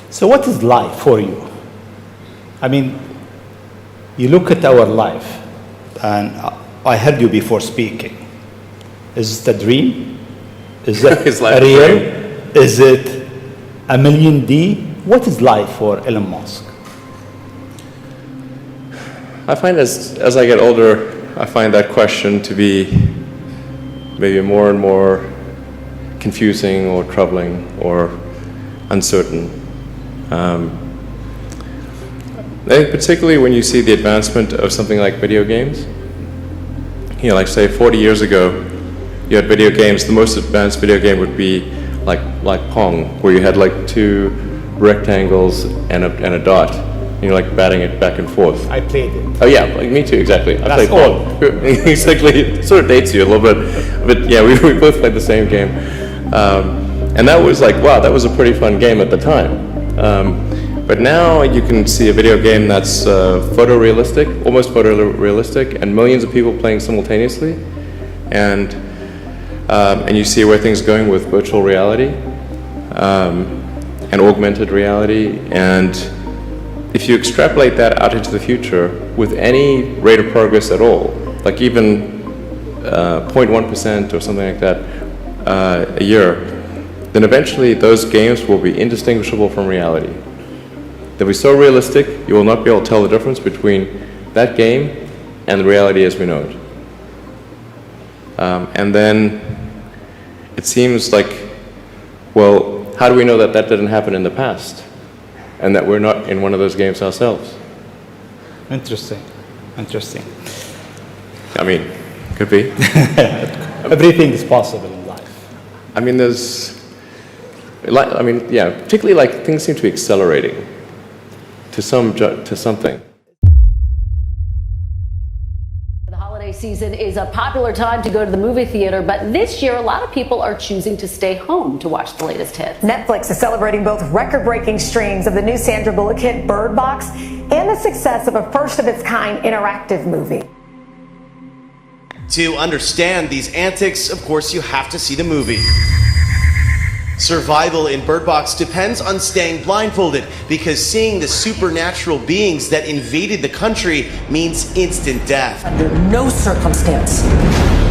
So what is life for you? I mean, you look at our life, and I heard you before speaking. Is it a dream? Is it Is life real? a dream? Is it a million D? What is life for Elon Musk? I find as I get older, I find that question to be maybe more and more confusing or troubling or uncertain. I think particularly when you see the advancement of something like video games. You know, like say 40 years ago, you had video games. The most advanced video game would be like Pong, where you had like two rectangles and a dot. You know, like batting it back and forth. I played it. Oh yeah, like me too, exactly. I That's played Pong. Exactly, it sort of dates you a little bit, but yeah, we both played the same game. And that was like, wow, that was a pretty fun game at the time. But now you can see a video game that's photorealistic, almost photorealistic, and millions of people playing simultaneously. And you see where things are going with virtual reality and augmented reality. And if you extrapolate that out into the future with any rate of progress at all, like even 0.1% or something like that a year, then eventually those games will be indistinguishable from reality. They'll be so realistic, you will not be able to tell the difference between that game and the reality as we know it. And then it seems like, well, how do we know that that didn't happen in the past? And that we're not in one of those games ourselves? Interesting. Interesting. I mean, could be. Everything is possible in life. I mean, yeah, particularly like things seem to be accelerating to something. The holiday season is a popular time to go to the movie theater, but this year a lot of people are choosing to stay home to watch the latest hits. Netflix is celebrating both record-breaking streams of the new Sandra Bullock hit Bird Box and the success of a first-of-its-kind interactive movie. To understand these antics, of course, you have to see the movie. Survival in Bird Box depends on staying blindfolded because seeing the supernatural beings that invaded the country means instant death. Under no circumstance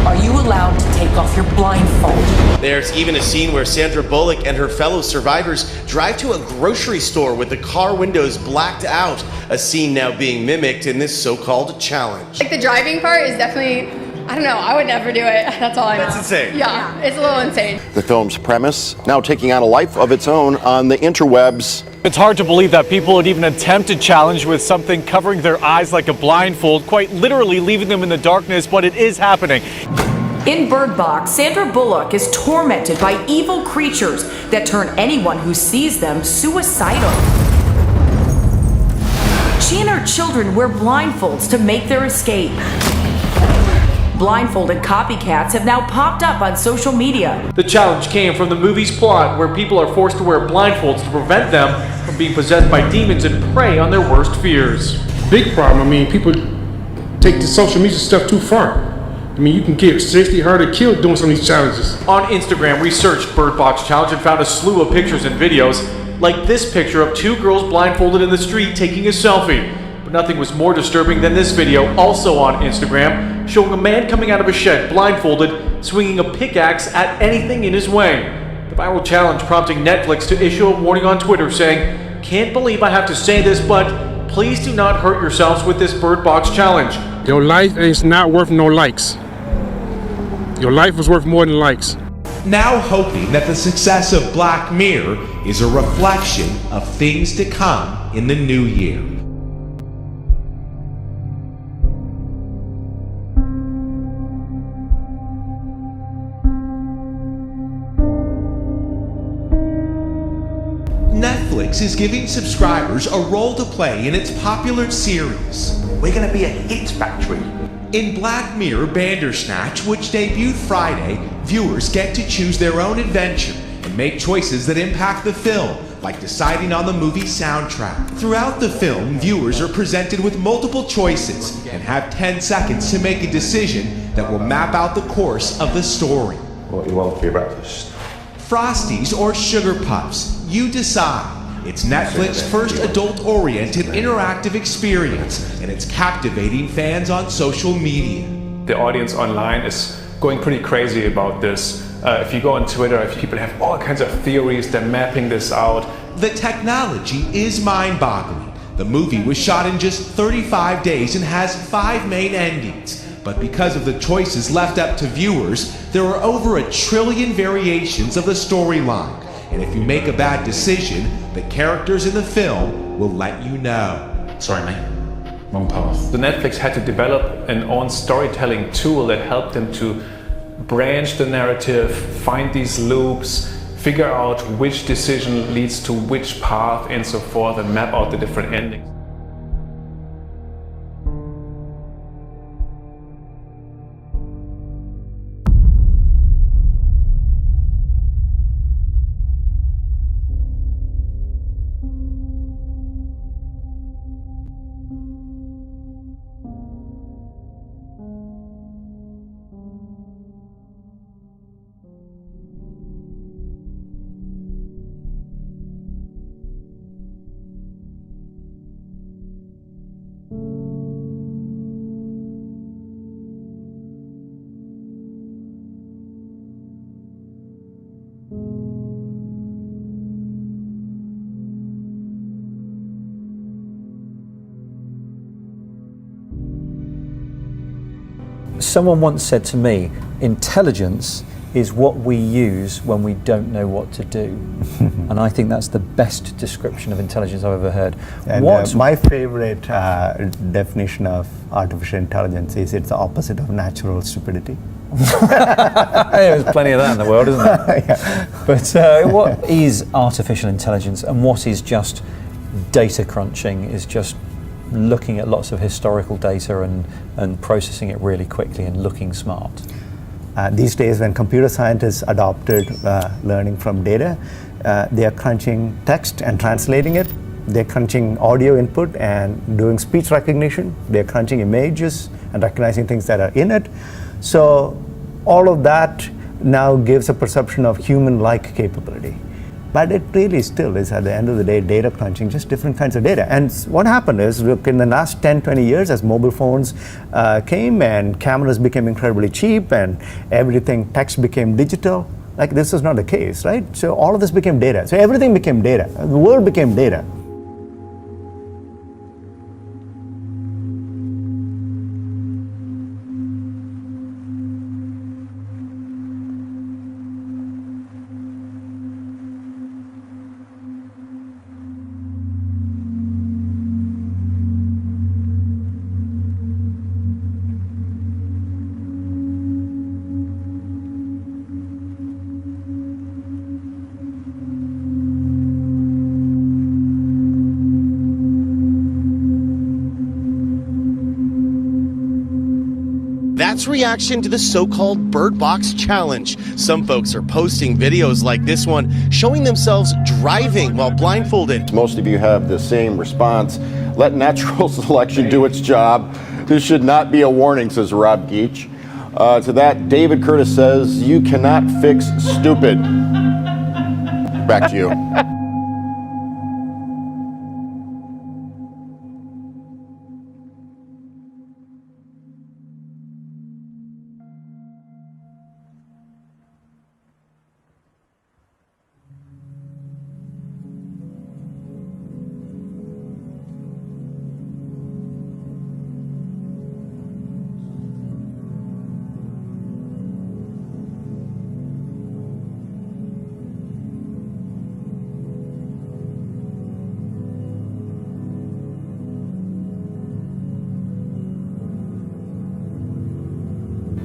are you allowed to take off your blindfold. There's even a scene where Sandra Bullock and her fellow survivors drive to a grocery store with the car windows blacked out, a scene now being mimicked in this so-called challenge. Like the driving part is definitely, I don't know, I would never do it. That's all I know. That's insane. Yeah, it's a little insane. The film's premise now taking on a life of its own on the interwebs. It's hard to believe that people would even attempt a challenge with something covering their eyes like a blindfold, quite literally leaving them in the darkness, but it is happening. In Bird Box, Sandra Bullock is tormented by evil creatures that turn anyone who sees them suicidal. She and her children wear blindfolds to make their escape. Blindfolded copycats have now popped up on social media. The challenge came from the movie's plot, where people are forced to wear blindfolds to prevent them from being possessed by demons and prey on their worst fears. Big problem. I mean, people take the social media stuff too far. I mean, you can get seriously hard to kill doing some of these challenges. On Instagram, we searched Bird Box Challenge and found a slew of pictures and videos, like this picture of two girls blindfolded in the street taking a selfie. But nothing was more disturbing than this video, also on Instagram, showing a man coming out of a shed blindfolded, swinging a pickaxe at anything in his way. The viral challenge prompting Netflix to issue a warning on Twitter saying, "Can't believe I have to say this, but please do not hurt yourselves with this Bird Box Challenge. Your life is not worth no likes. Your life is worth more than likes." Now hoping that the success of Black Mirror is a reflection of things to come in the new year. Netflix is giving subscribers a role to play in its popular series. We're going to be a hit factory. In Black Mirror Bandersnatch, which debuted Friday, viewers get to choose their own adventure and make choices that impact the film, like deciding on the movie soundtrack. Throughout the film, viewers are presented with multiple choices and have 10 seconds to make a decision that will map out the course of the story. What do you want for your breakfast? Frosties or Sugar Puffs, you decide. It's Netflix's first adult-oriented interactive experience, and it's captivating fans on social media. The audience online is going pretty crazy about this. If you go on Twitter, people have all kinds of theories, they're mapping this out. The technology is mind-boggling. The movie was shot in just 35 days and has 5 main endings. But because of the choices left up to viewers, there are over 1 trillion variations of the storyline. And if you make a bad decision, the characters in the film will let you know. Sorry, mate. Wrong path. The Netflix had to develop an own storytelling tool that helped them to branch the narrative, find these loops, figure out which decision leads to which path and so forth, and map out the different endings. Someone once said to me, intelligence is what we use when we don't know what to do. And I think that's the best description of intelligence I've ever heard. And my favorite definition of artificial intelligence is it's the opposite of natural stupidity. There's plenty of that in the world, isn't there? Yeah. But what is artificial intelligence and what is just data crunching is just looking at lots of historical data and processing it really quickly and looking smart. These days, when computer scientists adopted learning from data, they are crunching text and translating it. They're crunching audio input and doing speech recognition. They're crunching images and recognizing things that are in it. So all of that now gives a perception of human-like capability. But it really still is, at the end of the day, data crunching, just different kinds of data. And what happened is, look, in the last 10, 20 years, as mobile phones came and cameras became incredibly cheap and everything, text became digital, like this is not the case, right? So all of this became data. So everything became data. The world became data. That's reaction to the so-called Bird Box Challenge. Some folks are posting videos like this one, showing themselves driving while blindfolded. Most of you have the same response. Let natural selection do its job. This should not be a warning, says Rob Geach. To that, David Curtis says, you cannot fix stupid. Back to you.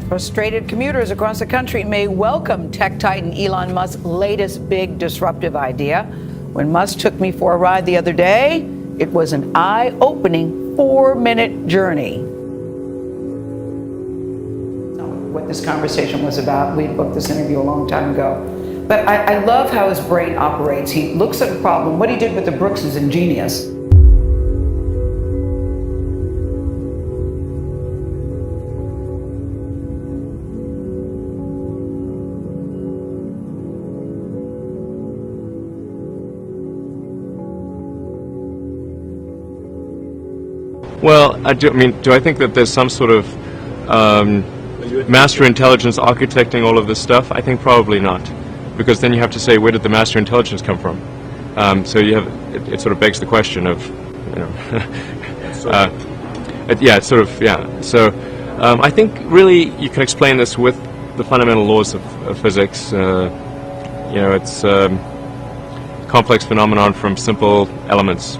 Frustrated commuters across the country may welcome tech titan Elon Musk's latest big disruptive idea. When Musk took me for a ride the other day, it was an eye-opening 4-minute journey. What this conversation was about, we booked this interview a long time ago. But I love how his brain operates. He looks at a problem. What he did with the Brooks is ingenious. Well, do I think that there's some sort of master intelligence architecting all of this stuff? I think probably not, because then you have to say, where did the master intelligence come from? So you have it sort of begs the question of, you know, it's sort of, yeah. So I think really you can explain this with the fundamental laws of physics. You know, it's a complex phenomenon from simple elements.